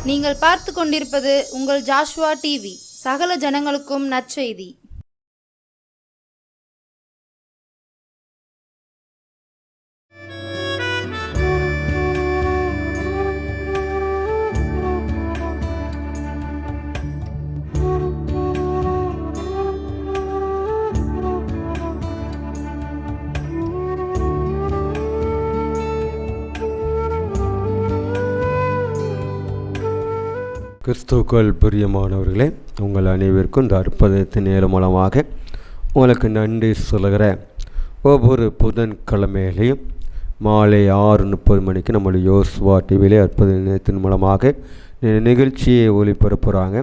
நீங்கள் பார்த்து கொண்டிருப்பது உங்கள் ஜாஷுவா டிவி. சகல ஜனங்களுக்கும் நற்செய்தி. கிறிஸ்துவுக்குள் பிரியமானவர்களே, உங்கள் அனைவருக்கும் இந்த அற்புதத்தின் நேரம் மூலமாக உங்களுக்கு நன்றி சொல்கிற ஒவ்வொரு புதன்கிழமையிலையும் மாலை 6:30 மணிக்கு நம்மளுடைய யோசுவா டிவியிலே அற்புதத்தின் மூலமாக நிகழ்ச்சியை ஒளிபரப்புகிறாங்க.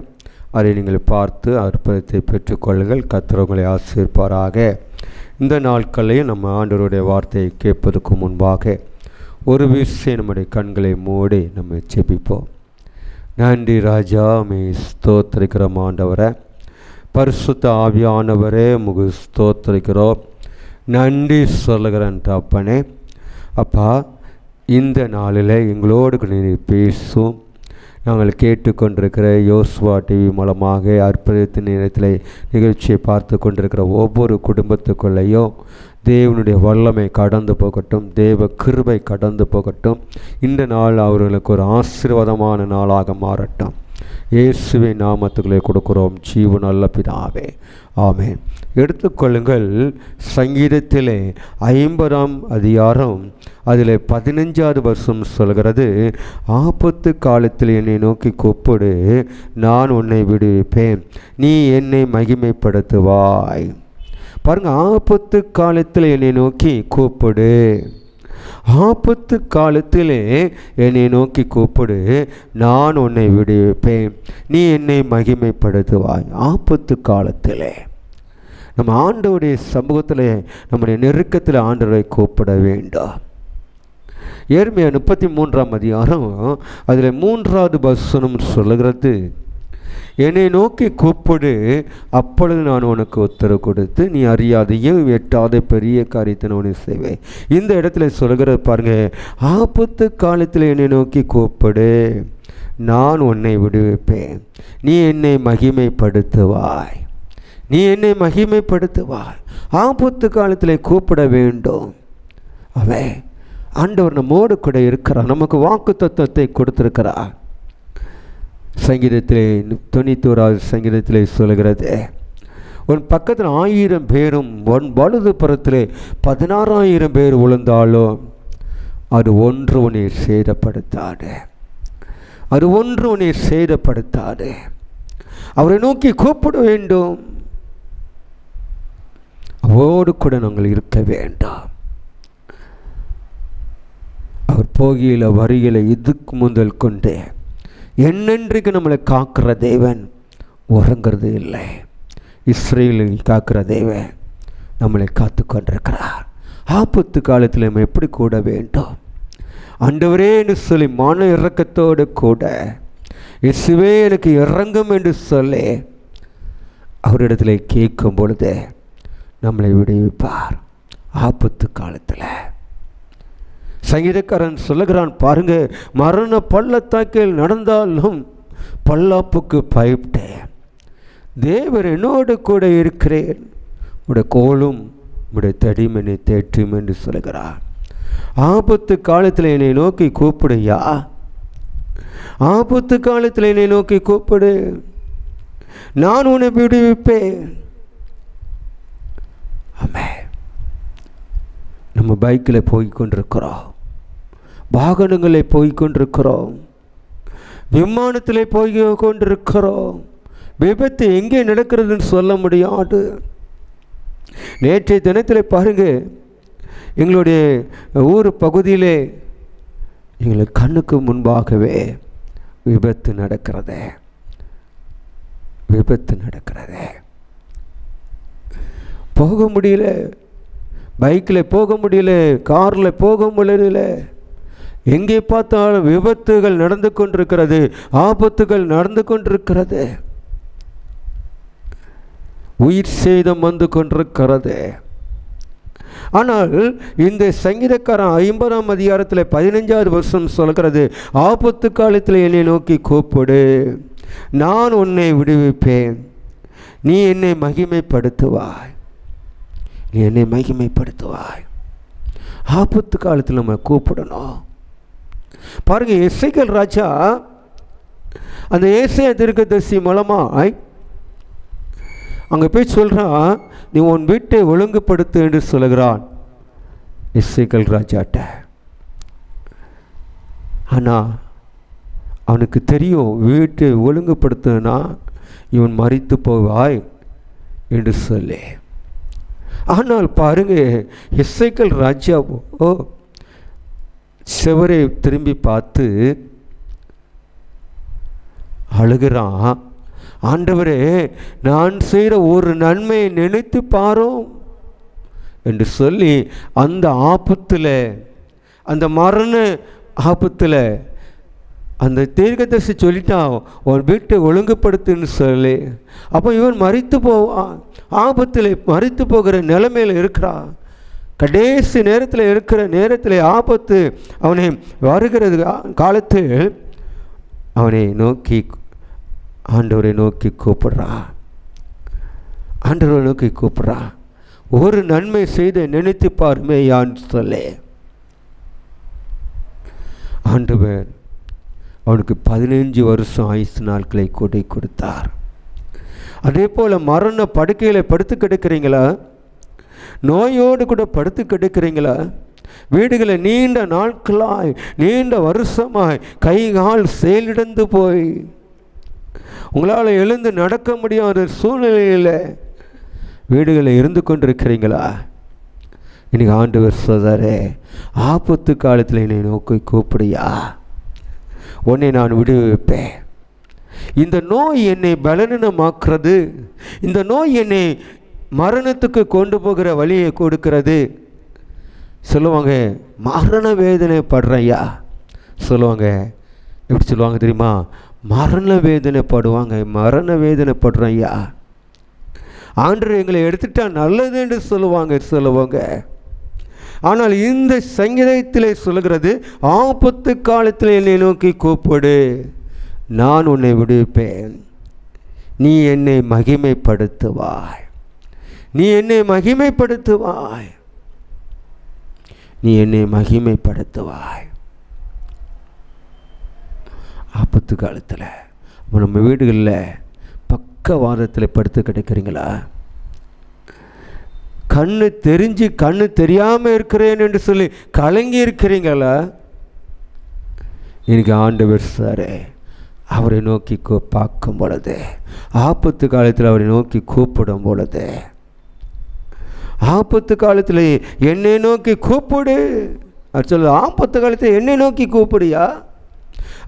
அதை நீங்கள் பார்த்து அற்புதத்தை பெற்றுக்கொள்ளுங்கள். கர்த்தர் உங்களை ஆசீர்வதிப்பாராக. இந்த நாட்களையும் நம்ம ஆண்டவருடைய வார்த்தையை கேட்பதற்கு முன்பாக ஒரு விஷயம் நம்முடைய கண்களை மூடி நம்ம ஜெபிப்போம். நன்றி ராஜா, மே ஸ்தோத்திரிக்கிறோம் ஆண்டவரே. பரிசுத்த ஆவியானவரே, முகு ஸ்தோத்திரிக்கிறோம். நன்றி சொல்லுகிறேன் தப்பனே. அப்பா, இந்த நாளில் எங்களோடு நீர் பேசும். நாங்கள் கேட்டுக்கொண்டிருக்கிற யோசுவா டிவி மூலமாக அற்புதத்தின் நேரத்தில் நிகழ்ச்சியை பார்த்து கொண்டிருக்கிற ஒவ்வொரு குடும்பத்துக்குள்ளேயும் தேவனுடைய வல்லமை கடந்து போகட்டும், தேவ கிருபை கடந்து போகட்டும். இந்த நாள் அவர்களுக்கு ஒரு ஆசீர்வாதமான நாளாக மாறட்டும். இயேசுவின் நாமத்துக்களை கொடுக்கிறோம், ஜீவ நல்ல பிதாவே, ஆமென். எடுத்துக்கொள்ளுங்கள், சங்கீதத்திலே 50ஆம் அதிகாரம் அதில் 15வது வருஷம் சொல்கிறது, ஆபத்து காலத்தில் என்னை நோக்கி கூப்பிடு, நான் உன்னை விடுவிப்பேன், நீ என்னை மகிமைப்படுத்துவாய். பாருங்க, ஆபத்து காலத்தில் என்னை நோக்கி கூப்பிடு, ஆபத்து காலத்திலே என்னை நோக்கி கூப்பிடு, நான் உன்னை விடுவிப்பேன், நீ என்னை மகிமைப்படுத்துவாய். ஆபத்து காலத்திலே நம்ம ஆண்டவருடைய சமூகத்தில், நம்முடைய நெருக்கத்தில் ஆண்டவரை கூப்பிட வேண்டும். எரேமியா 33ஆம் அதிகாரம் அதில் 3வது வசனம் சொல்லுகிறது, என்னை நோக்கி கூப்பிடு, அப்பொழுது நான் உனக்கு உத்தரவு கொடுத்து நீ அறியாதையும் எட்டாத பெரிய காரியத்தை நான் உனக்கு செய்வேன். இந்த இடத்துல சொல்கிறது பாருங்க, ஆபத்து காலத்தில் என்னை நோக்கி கூப்பிடு, நான் உன்னை விடுவிப்பேன், நீ என்னை மகிமைப்படுத்துவாய், நீ என்னை மகிமைப்படுத்துவாய். ஆபத்து காலத்தில் கூப்பிட வேண்டும். அவன் ஆண்டவர் நம்மோடு கூட இருக்கிறார், நமக்கு வாக்கு தத்துவத்தை கொடுத்திருக்கிறார். சங்கீதத்திலே 91வது சங்கீதத்திலே சொல்கிறது, உன் பக்கத்தில் 1000 பேரும் உன் வலது புறத்திலே 16,000 பேர் விழுந்தாலும் அது ஒன்று உன்னை சேதப்படுத்தாது, அது ஒன்று உன்னை சேதப்படுத்தாது. அவரை நோக்கி கூப்பிட வேண்டும், அவரோடு கூட நாங்கள் இருக்க வேண்டும். அவர் போகியில வரிகளை இதுக்கு முதல் கொண்டு என்னென்றைக்கு நம்மளை காக்கிற தேவன் உறங்கிறது இல்லை. இஸ்ரேலை காக்கிற தேவன் நம்மளை காத்து கொண்டிருக்கிறார். ஆபத்து காலத்தில் நம்ம எப்படி கூட வேண்டும்? ஆண்டவரே என்று சொல்லி மன இறக்கத்தோடு கூட, இயேசுவே எனக்கு இறங்கும் என்று சொல்லி அவரிடத்தில் கேட்கும் பொழுது நம்மளை விடுவிப்பார். ஆபத்து காலத்தில் சங்கீதக்காரன் சொல்லுகிறான் பாருங்க, மரண பள்ளத்தாக்கில் நடந்தாலும் பல்லாப்புக்கு பயப்பட்டேன், தேவர் என்னோடு கூட இருக்கிறேன், உடைய கோலும் உடைய தடிமனை தேற்றும் என்று சொல்லுகிறார். ஆபத்து காலத்தில் என்னை நோக்கி கூப்பிடுயா, ஆபத்து காலத்தில் என்னை நோக்கி கூப்பிடு, நான் உன்னை விடுவிப்பேன். ஆமென். நம்ம பைக்கில் போய்கொண்டிருக்கிறோம், வாகனங்களை போய்கொண்டிருக்கிறோம், விமானத்தில் போய்கொண்டிருக்கிறோம். விபத்து எங்கே நடக்கிறதுன்னு சொல்ல முடியாது. நேற்றைய தினத்தில் பாருங்க, எங்களுடைய ஊர் பகுதியிலே எங்களுக்கு கண்ணுக்கு முன்பாகவே விபத்து நடக்கிறது, விபத்து நடக்கிறது. போக முடியல, பைக்கில் போக முடியல, காரில் போக முடியல, எங்கே பார்த்தாலும் விபத்துகள் நடந்து கொண்டிருக்கிறது, ஆபத்துகள் நடந்து கொண்டிருக்கிறது, உயிர் சேதம் வந்து கொண்டிருக்கிறது. ஆனால் இந்த சங்கீதக்காரன் 50ஆம் அதிகாரத்தில் 15வது வருஷம் சொல்கிறது, ஆபத்து காலத்தில் என்னை நோக்கி கூப்பிடு, நான் உன்னை விடுவிப்பேன், நீ என்னை மகிமைப்படுத்துவாய், நீ என்னை மகிமைப்படுத்துவாய். ஆபத்து காலத்தில் நம்ம கூப்பிடணும். பாருங்க, எசேக்கியேல் ராஜா அந்த ஏசாயா தீர்க்கதரிசி மூலமாய் அங்கே போய் சொல்கிறான், நீ உன் வீட்டை ஒழுங்குபடுத்து என்று சொல்கிறான் எசேக்கியேல் ராஜாட்ட. ஆனால் அவனுக்கு தெரியும், வீட்டை ஒழுங்குபடுத்தினா இவன் மரித்து போவாய் என்று சொல்லி. ஆனால் பாருங்க, எசேக்கியேல் ராஜாவோ செவரை திரும்பி பார்த்து அழுகிறான், ஆண்டவரே, நான் செய்கிற ஒரு நன்மையை நினைத்து பாரும் என்று சொல்லி அந்த ஆபத்தில், அந்த மரண ஆபத்தில் அந்த தீர்க்கதரிசி சொல்லிட்டான், உன் வீட்டை ஒழுங்குபடுத்துன்னு சொல்லி. அப்போ இவன் மரித்து போவான், ஆபத்தில் மரித்து போகிற நிலைமையில் இருக்கிறான். கடைசி நேரத்தில் இருக்கிற நேரத்தில் ஆபத்து அவனை வருகிறது காலத்தில் அவனை நோக்கி, ஆண்டவரை நோக்கி கூப்பிடுறான், ஆண்டவரை நோக்கி கூப்பிடுறான், ஒரு நன்மை செய்த நினைத்து பாருமே யான்னு சொல்லி. ஆண்டவர் அவனுக்கு 15 வருஷம் ஆயுசு நாட்களை கூட்டி கொடுத்தார். அதே போல் மரண படுக்கையில் படுத்து கிடக்கிறீங்களா, நோயோடு கூட படுத்து கிடக்கிறீங்களா, வீடுகளை நீண்ட நாட்களாய் நீண்ட வருஷமாய் கை கால் செயலிழந்து போய் உங்களால் எழுந்து நடக்க முடியாத சூழ்நிலையில் வீடுகளில் இருந்து கொண்டிருக்கிறீங்களா, இன்னைக்கு ஆண்டவர் சொல்றாரே, ஆபத்து காலத்தில் என்னை நோக்கி கூப்பிடியா, உன்னை நான் விடுவிப்பேன். இந்த நோய் என்னை பலவீனமாக்குறது, இந்த நோய் என்னை மரணத்துக்கு கொண்டு போகிற வழியை கொடுக்கிறது. சொல்லுவாங்க, மரண வேதனை படுறையா சொல்லுவாங்க. எப்படி சொல்லுவாங்க தெரியுமா? மரண வேதனை படுவாங்க, மரண வேதனை படுறையா, ஆண்டவர் எங்களை எடுத்துட்டா நல்லது என்று சொல்லுவாங்க. ஆனால் இந்த சங்கீதத்திலே சொல்லுகிறது, ஆபத்து காலத்தில் என்னை நோக்கி கூப்பிடு, நான் உன்னை விடுவிப்பேன், நீ என்னை மகிமைப்படுத்துவாய், நீ என்னை மகிமைப்படுத்துவாய், நீ என்னை மகிமைப்படுத்துவாய். ஆபத்து காலத்தில் நம்ம வீடுகளில் பக்கவாதத்தில் படுத்து கிடக்கிறீங்களா? கண்ணு தெரிஞ்சு கண்ணு தெரியாமல் இருக்கிறேன் என்று சொல்லி கலங்கி இருக்கிறீங்களா? எனக்கு ஆண்டவர் சாரே அவரை நோக்கி பார்க்கும் பொழுது, ஆபத்து காலத்தில் அவரை நோக்கி கூப்பிடும் பொழுது, ஆபத்து காலத்தில் என்னை நோக்கி கூப்பிடு அது சொல்ல. ஆபத்து காலத்தில் என்னை நோக்கி கூப்பிடுயா?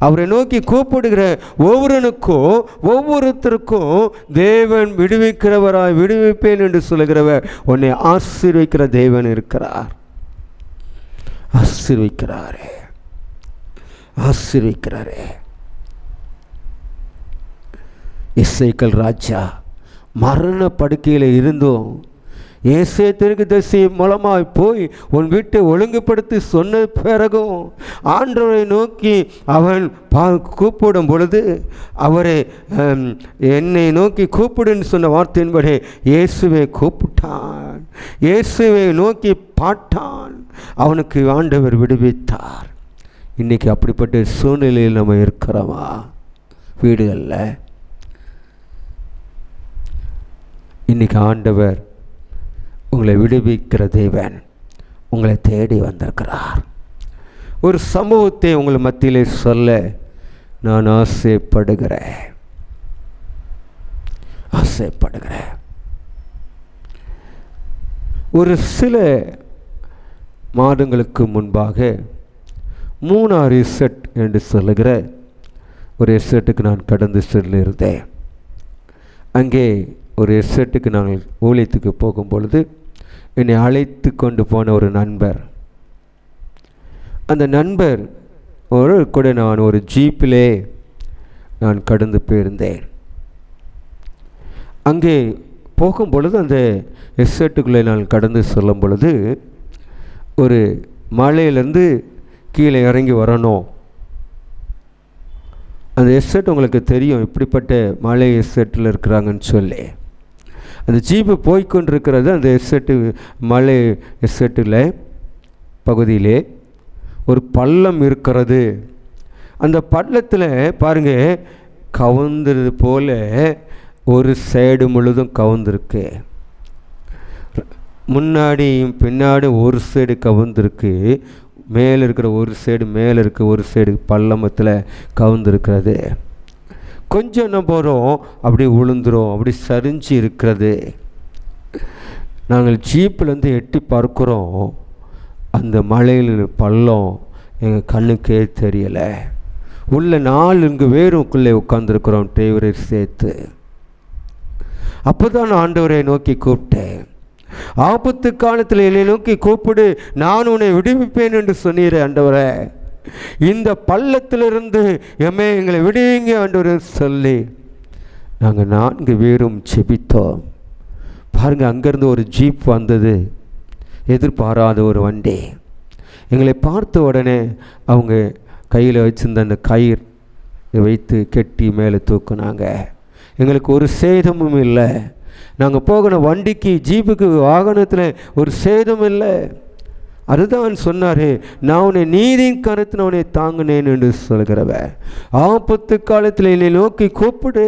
அவரை நோக்கி கூப்பிடுகிற ஒவ்வொருத்தருக்கும் தேவன் விடுவிக்கிறவராய் விடுவிப்பேன் என்று சொல்லுகிறவர் உன்னை ஆசீர்வதிக்கிற தேவன் இருக்கிறார். ஆசீர்வதிக்கிறாரே. எசேக்கியேல் ராஜா மரண படுக்கையில் இருந்தோம், ஏசாயா தீர்க்கதரிசி மூலமாய் போய் உன் வீட்டை ஒழுங்குபடுத்தி சொன்ன பிறகும் ஆண்டவரை நோக்கி அவன் கூப்பிடும் பொழுது, அவரை என்னை நோக்கி கூப்பிடுன்னு சொன்ன வார்த்தையின்படி இயேசுவை கூப்பிட்டான், இயேசுவை நோக்கி பாட்டான், அவனுக்கு ஆண்டவர் விடுவித்தார். இன்றைக்கி அப்படிப்பட்ட சூழ்நிலையில் நம்ம இருக்கிறோமா? வீடுகளில் இன்றைக்கி ஆண்டவர் உங்களை விடுவிக்கிற தேவன் உங்களை தேடி வந்திருக்கிறார். ஒரு சம்பவத்தை உங்கள் மத்தியிலே சொல்ல நான் ஆசைப்படுகிறேன். ஒரு சில மாதங்களுக்கு முன்பாக மூணார் ரிசர்ட் என்று சொல்லுகிற ஒரு ரிசர்ட்டுக்கு நான் கடந்து சென்றிருந்தேன். அங்கே ஒரு ரிசர்ட்டுக்கு நாங்கள் ஊழியத்துக்கு போகும் பொழுது என்னை அழைத்து கொண்டு போன ஒரு நண்பர், அந்த நண்பர் கூட நான் ஒரு ஜீப்பிலே நான் கடந்து போயிருந்தேன். அங்கே போகும் பொழுது அந்த ரிசர்ட்டுக்குள்ளே நான் கடந்து செல்லும் பொழுது ஒரு மலையிலேருந்து கீழே இறங்கி வரணும். அந்த எஸ்டேட் உங்களுக்கு தெரியும், இப்படிப்பட்ட மலை எஸ்டேட்டில் இருக்கிறாங்கன்னு சொல்லி. அந்த ஜீப்பு போய்கொண்டிருக்கிறது. அந்த எஸ்டேட்டு மலை எஸ்டேட்டில் பகுதியிலே ஒரு பள்ளம் இருக்கிறது. அந்த பள்ளத்தில் பாருங்கள், கவுந்தது போல் ஒரு சைடு முழுதும் கவுந்திருக்கு. முன்னாடியும் பின்னாடி ஒரு சைடு கவுந்திருக்கு. மேலே இருக்கிற ஒரு சைடு மேலே இருக்க ஒரு சைடு பள்ளமத்தில் கவுந்திருக்கிறது. கொஞ்சம் என்ன போகிறோம், அப்படி விழுந்துரும், அப்படி சரிஞ்சு இருக்கிறது. நாங்கள் ஜீப்பிலேருந்து எட்டி பார்க்குறோம், அந்த மலையில் பள்ளம் எங்கள் கண்ணுக்கே தெரியலை. உள்ள 4 பேருக்குள்ளே உட்காந்துருக்குறோம், டிரைவரை சேர்த்து. அப்போ தான் ஆண்டவரை நோக்கி கூப்பிட்டேன். ஆபத்து காலத்தில் என்னை நோக்கி கூப்பிடு, நான் உன்னை விடுவிப்பேன் என்று சொன்னீரே ஆண்டவரே. இந்த பள்ளத்திலிருந்து எங்களை விடுவீங்க ஆண்டவரே சொல்லி நாங்கள் 4 பேரும் செபித்தோம். பாருங்கள், அங்கேருந்து ஒரு ஜீப் வந்தது, எதிர்பாராத ஒரு வண்டி. எங்களை பார்த்த உடனே அவங்க கையில் வச்சுருந்த அந்த கயிறு வைத்து கெட்டி மேலே தூக்குனாங்க. எங்களுக்கு ஒரு சேதமும் இல்லை. நாங்கள் போகிற வண்டிக்கு, ஜீப்புக்கு, வாகனத்தில் ஒரு சேதம் இல்லை. அதுதான் சொன்னார், நான் உன்னை நீதியின் கருத்தில் உன்னை தாங்கினேன் என்று சொல்கிறவ. ஆபத்து காலத்தில் என்னை நோக்கி கூப்பிடு,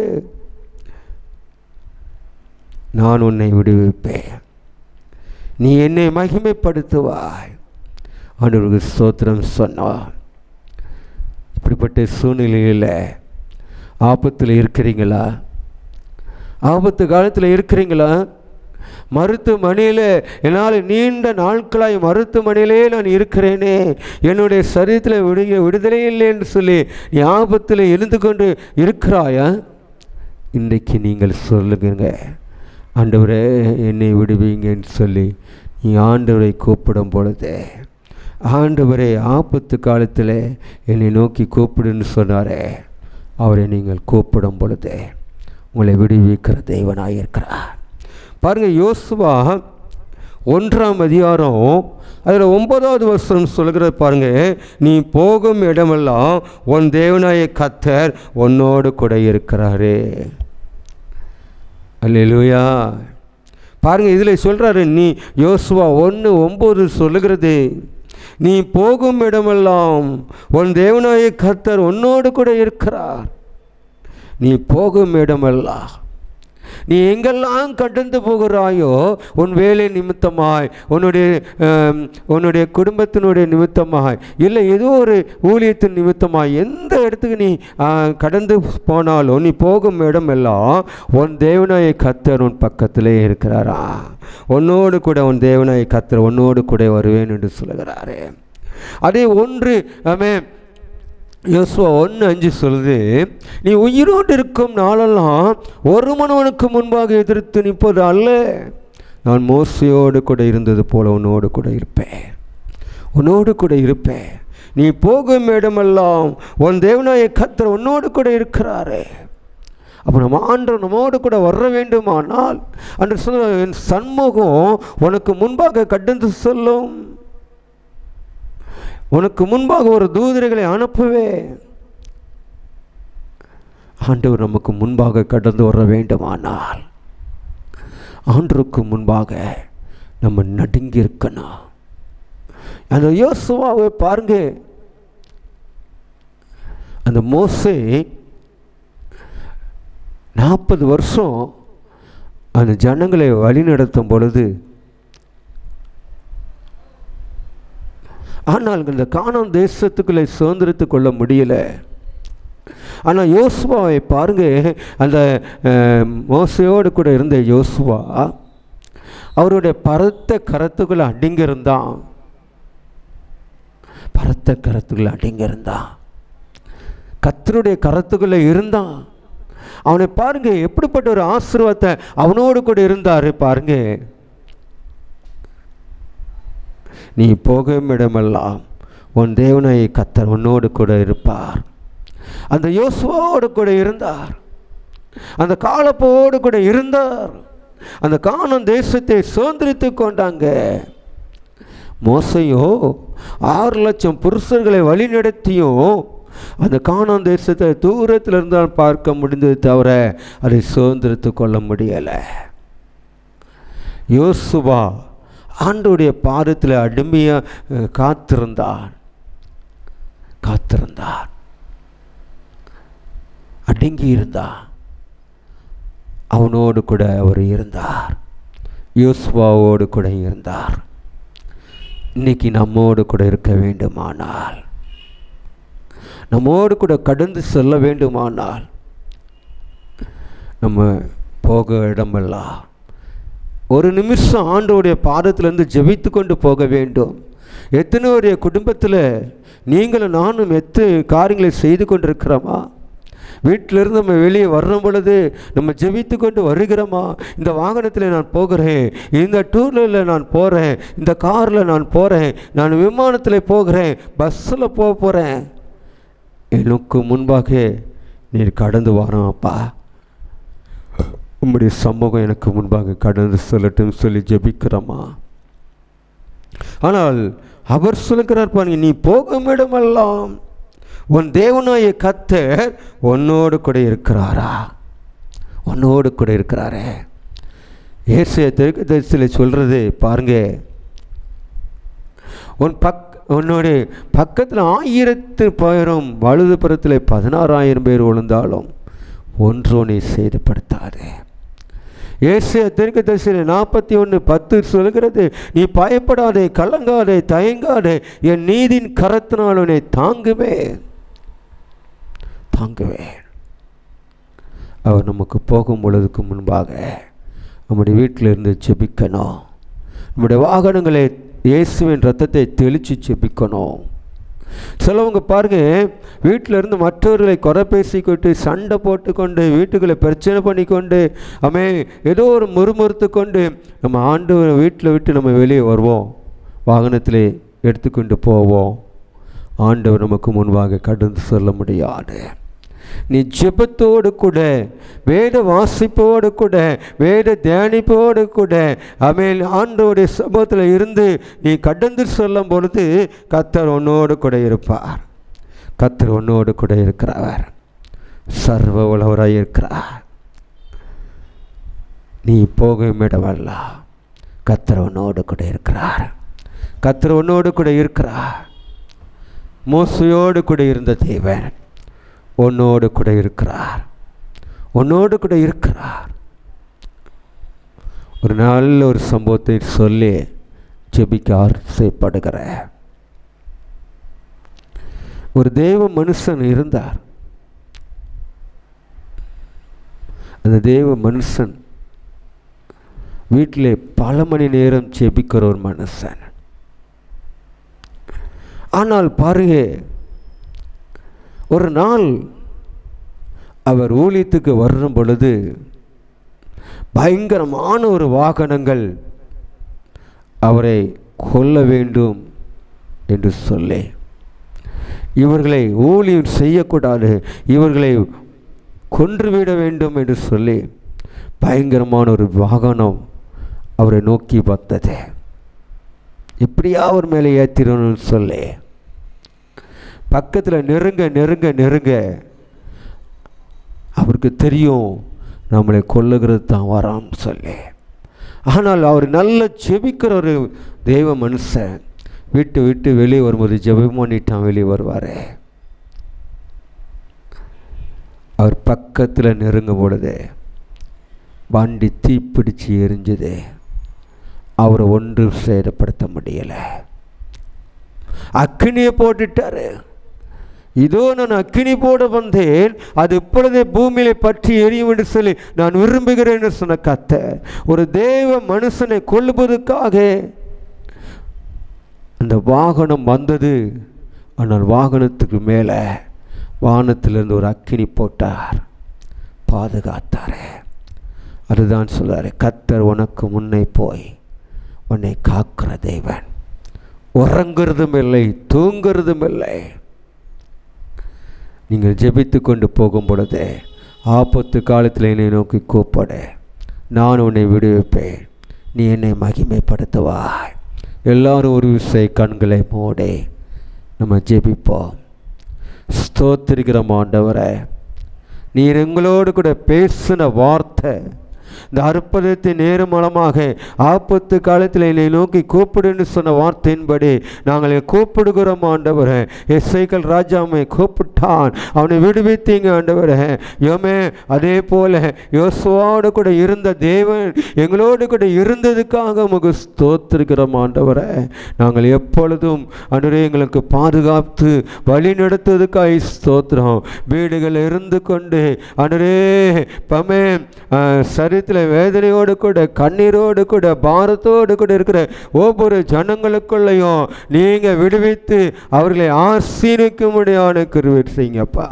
நான் உன்னை விடுவிப்பேன், நீ என்னை மகிமைப்படுத்துவாய். ஆண்டவருக்கு ஸ்தோத்திரம் சொன்னார். இப்படிப்பட்ட சூழ்நிலையில் ஆபத்தில் இருக்கிறீங்களா? ஆபத்து காலத்தில் இருக்கிறீங்களா? மருத்துவமனையில் என்னால் நீண்ட நாட்களாய் மருத்துவமனையிலே நான் இருக்கிறேனே, என்னுடைய சரீரத்தில் விடுதலை இல்லை என்று சொல்லி நீ ஆபத்தில் இருந்து கொண்டு இருக்கிறாயா? இன்றைக்கு நீங்கள் சொல்லுங்க, ஆண்டவரே என்னை விடுவீங்கன்னு சொல்லி நீ ஆண்டவரை கூப்பிடும் பொழுது, ஆண்டவரே ஆபத்து காலத்தில் என்னை நோக்கி கூப்பிடுன்னு சொன்னாரே, அவரை நீங்கள் கூப்பிடும் பொழுது உங்களை விடுவிக்கிற தெய்வனாக இருக்கிறார். பாருங்கள், யோசுவா 1ஆம் அதிகாரம் அதில் 9வது வசனம் சொல்கிறது பாருங்கள், நீ போகும் இடமெல்லாம் உன் தேவனாய கர்த்தர் உன்னோடு கூட இருக்கிறாரே. அல்லேலூயா. பாருங்கள், இதில் சொல்கிறாரு, நீ யோசுவா 1:9 சொல்லுகிறது, நீ போகும் இடமெல்லாம் உன் தேவனாய கர்த்தர் உன்னோடு கூட இருக்கிறார். நீ போகும் இடமெல்லாம், நீ எங்கெல்லாம் கடந்து போகிறாயோ, உன் வேலை நிமித்தமாய், உன்னுடைய குடும்பத்தினுடைய நிமித்தமாய், இல்லை ஏதோ ஒரு ஊழியத்தின் நிமித்தமாய், எந்த இடத்துக்கு நீ கடந்து போனாலும், நீ போகும் இடமெல்லாம் உன் தேவனாய கர்த்தர் உன் பக்கத்திலே இருக்கிறாரா. உன்னோடு கூட உன் தேவனாய கர்த்தர் உன்னோடு கூட வருவேன் என்று சொல்கிறாரு. அதே ஒன்று யோசுவா 1:5 சொல்லுது, நீ உயிரோடு இருக்கும் நாளெல்லாம் ஒருவனுக்கு முன்பாக எதிர்த்து நிற்பது அல்ல, நான் மோசையோடு கூட இருந்தது போல உன்னோடு கூட இருப்பேன், உன்னோடு கூட இருப்பேன். நீ போகும் இடமெல்லாம் உன் தேவனாய கர்த்தர் உன்னோடு கூட இருக்கிறாரு. அப்போ நம்ம ஆண்டவர் நம்மோடு கூட வர வேண்டுமானால் அன்று சொன்ன, என் சண்முகம் உனக்கு முன்பாக கடந்து சொல்லும், உனக்கு முன்பாக ஒரு தூதர்களை அனுப்புவேன். ஆண்டவர் நமக்கு முன்பாக கடந்து வர வேண்டுமானால் ஆண்டவருக்கு முன்பாக நம்ம நடுங்கி இருக்கணும். அந்த யோசுவாவை பாருங்க, அந்த மோசே 40 வருஷம் அந்த ஜனங்களை வழிநடத்தும் பொழுது, ஆனால் இந்த கானான் தேசத்துக்குள்ளே சுதந்திரத்து கொள்ள முடியலை. ஆனால் யோசுவாவை பாருங்க, அந்த மோசையோடு கூட இருந்த யோசுவா அவருடைய பரத்த கரத்துக்குள்ளே அடங்கியிருந்தான், பரத்த கரத்துக்குள்ளே அடங்கியிருந்தான், கர்த்தருடைய கரத்துக்குள்ளே இருந்தான். அவனை பாருங்க, எப்படிப்பட்ட ஒரு ஆசீர்வாதத்தை அவனோடு கூட இருந்தார் பாருங்க. நீ போகும் இடமெல்லாம் உன் தேவனாய கர்த்தர் உன்னோடு கூட இருப்பார். அந்த யோசுவாவோடு கூட இருந்தார், அந்த காலப்போடு கூட இருந்தார். அந்த கானான் தேசத்தை சுதந்திரித்து கொண்டாங்க. மோசையோ 6,00,000 புருஷர்களை வழி நடத்தியும் அந்த கானான் தேசத்தை தூரத்தில் இருந்தால் பார்க்க முடிந்தது தவிர அதை சுதந்திரத்து கொள்ள முடியலை. யோசுவா ஆண்டவருடைய பாதத்தில் அடிமையாக காத்திருந்தான், அடங்கி இருந்தான். அவனோடு கூட அவர் இருந்தார், யோசுவாவோடு கூட இருந்தார். இன்னைக்கு நம்மோடு கூட இருக்க வேண்டுமானால், நம்மோடு கூட கடந்து செல்ல வேண்டுமானால், நம்ம போக இடமெல்லாம் ஒரு நிமிஷம் ஆண்டவருடைய பாதத்திலிருந்து ஜெபித்து கொண்டு போக வேண்டும். எத்தனையோடைய குடும்பத்தில் நீங்களும் நானும் எத்தனை காரியங்களை செய்து கொண்டிருக்கிறோமா? வீட்டிலிருந்து நம்ம வெளியே வர்ற பொழுது நம்ம ஜெபித்து கொண்டு வருகிறோமா? இந்த வாகனத்தில் நான் போகிறேன், இந்த டூர்வீலரில் நான் போகிறேன், இந்த காரில் நான் போகிறேன், நான் விமானத்தில் போகிறேன், பஸ்ஸில் போகிறேன், எனக்கு முன்பாக நீர் கடந்து வரோம்ப்பா, உம்முடைய சமூகம் எனக்கு முன்பாக கடந்து செல்லட்டும் சொல்லி ஜெபிக்கிறோமா? ஆனால் அவர் சொல்லுகிறார் பாருங்க, நீ போகும் இடமெல்லாம் உன் தேவனாய கர்த்தர் உன்னோடு கூட இருக்கிறாரா? உன்னோடு கூட இருக்கிறாரே. ஏசாயா தீர்க்கதரிசியில் சொல்கிறது பாருங்க, உன்னோடைய பக்கத்தில் 1000 பேரும் வலதுபுறத்தில் 16,000 பேர் விழுந்தாலும் ஒன்றோனை சேதப்படுத்தாது. ஏசாயா தீர்க்கதரிசியில் 41:10 சொல்கிறது, நீ பயப்படாதே, கலங்காதே, தயங்காதே, என் நீதியின் கரத்தினால் உன்னை தாங்குவேன். அவர் நமக்கு போகும் பொழுதுக்கு முன்பாக நம்முடைய வீட்டில் இருந்து ஜெபிக்கணும். நம்முடைய வாகனங்களை இயேசுவின் ரத்தத்தை தெளித்து ஜெபிக்கணும். சிலவங்க பாருங்க, வீட்டில் இருந்து மற்றவர்களை குறை பேசிக்கொண்டு சண்டை போட்டுக்கொண்டு வீட்டுக்குள்ளே பிரச்சனை பண்ணிக்கொண்டு ஏதோ ஒரு முறுமுறுத்து கொண்டு நம்ம ஆண்டவரை வீட்டில் விட்டு நம்ம வெளியே வருவோம், வாகனத்தில் எடுத்துக்கொண்டு போவோம். ஆண்டவர் நமக்கு முன்பாக கடந்து செல்ல முடியாது. நீ ஜெபத்தோடு கூட, வேத வாசிப்போடு கூட, வேத தியானிப்போடு கூட ஆண்டவருடைய சமூகத்தில் இருந்து நீ கடந்து செல்லும் பொழுது கர்த்தர் உன்னோடு கூட இருப்பார். கர்த்தர் உன்னோடு கூட இருக்கிறவர், சர்வ வல்லவராய் இருக்கிறார். நீ போகும் இடமல்ல, கர்த்தர் உன்னோடு கூட இருக்கிறார். கர்த்தர் உன்னோடு கூட இருக்கிறார். மோசையோடு கூட இருந்த தேவன் உன்னோடு கூட இருக்கிறார், உன்னோடு கூட இருக்கிறார். ஒரு நல்ல ஒரு சம்பவத்தை சொல்லி ஜெபிக்க ஆசைப்படுகிற ஒரு தேவ மனுஷன் இருந்தார். அந்த தேவ மனுஷன் வீட்டிலே பல மணி நேரம் ஜெபிக்கிற ஒரு மனுஷன். ஆனால் பாருங்க, ஒரு நாள் அவர் ஊழியத்துக்கு வரும் பொழுது பயங்கரமான ஒரு வாகனங்கள் அவரை கொல்ல வேண்டும் என்று சொல்லி, இவர்களை ஊழியம் செய்யக்கூடாது, இவர்களை கொன்றுவிட வேண்டும் என்று சொல்லி பயங்கரமான ஒரு வாகனம் அவரை நோக்கி வந்தது. எப்படியா அவர் மேலே ஏற்றிடணும்னு சொல்லி பக்கத்தில் நெருங்க அவருக்கு தெரியும் நம்மளை கொல்லுகிறது தான் வரான்னு சொல்லி. ஆனால் அவர் நல்ல ஜெபிக்கிற ஒரு தெய்வ மனுஷன். விட்டு வெளியே வரும்போது ஜெபம் பண்ணிட்டான் வெளியே வருவார். அவர் பக்கத்தில் நெருங்கும் பொழுது வண்டி தீப்பிடிச்சு எரிஞ்சது. அவரை ஒன்றும் சேதப்படுத்த முடியலை. அக்கினியை போட்டுட்டாரு. இதோ நான் அக்கினி போட வந்தேன், அது இப்பொழுதே பூமியிலே பற்றி எரியும் என்று சொல்லி நான் விரும்புகிறேன் என்று சொன்ன கர்த்தர் ஒரு தேவ மனுஷனை கொல்லுவதற்காக அந்த வாகனம் வந்தது. ஆனால் வாகனத்துக்கு மேலே வானத்திலிருந்து ஒரு அக்கினி போட்டார், பாதுகாத்தார். அதுதான் சொல்றாரு, கர்த்தர் உனக்கு முன்னே போய் உன்னை காக்கிற தேவன், உறங்குறதும் இல்லை தூங்குறதும் இல்லை. நீங்கள் ஜெபித்து கொண்டு போகும் பொழுது ஆபத்து காலத்தில் என்னை நோக்கி கூப்பிட, நான் உன்னை விடுவிப்பேன், நீ என்னை மகிமைப்படுத்துவாய். எல்லாரும் ஒரு விசை கண்களை மூடி நம்ம ஜெபிப்போம். ஸ்தோத்திரிக்கிறோம் ஆண்டவரே, நீர் எங்களோடு கூட பேசின வார்த்தை, இந்த அற்புதத்தின் நேர்மூலமாக ஆபத்து காலத்தில் என்னை நோக்கி கூப்பிடுன்னு சொன்ன வார்த்தையின்படி நாங்கள் கூப்பிடுகிறோம் ஆண்டவரே. எசேக்கியேல் ராஜாவை கூப்பிட்டான், அவனை விடுவித்தீங்க ஆண்டவரே. யோமே அதே போல யோசுவாவோடு கூட இருந்த தேவன் எங்களோடு கூட இருந்ததுக்காக உமக்கு ஸ்தோத்திரிக்கிறோம் ஆண்டவரே. நாங்கள் எப்பொழுதும் ஆண்டவரே எங்களுக்கு பாதுகாத்து வழி நடத்துவதற்காக ஸ்தோத்திரம். வீடுகளில் இருந்து கொண்டு ஆண்டவரே பமே சரி வேதனையோடு கூட கண்ணீரோடு கூட பாரத்தோடு கூட இருக்கிற ஒவ்வொரு ஜனங்களுக்குள்ளையும் நீங்க விடுவித்து அவர்களை ஆசீர்வதிக்கும்படியான கிருபை செய்யுங்கப்பா.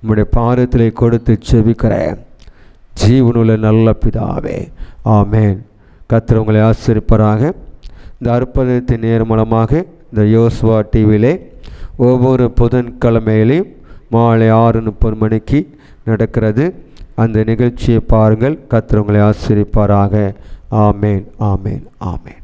உம்முடைய பாதத்திலே கொடுத்து செபிக்கிறேன் ஜீவனுள்ள நல்ல பிதாவே, ஆமேன். கர்த்தர் உங்களை ஆசீர்வதிப்பாராக. இந்த அற்புதத்தின் நேர்மூலமாக இந்த யோசுவா டிவியிலே ஒவ்வொரு புதன்கிழமையிலையும் மாலை 6:30 மணிக்கு நடக்கிறது. அந்த நிகழ்ச்சியை பாருங்கள். கர்த்தர் உங்களை ஆசீர்வதிப்பாராக. ஆமேன், ஆமேன், ஆமேன்.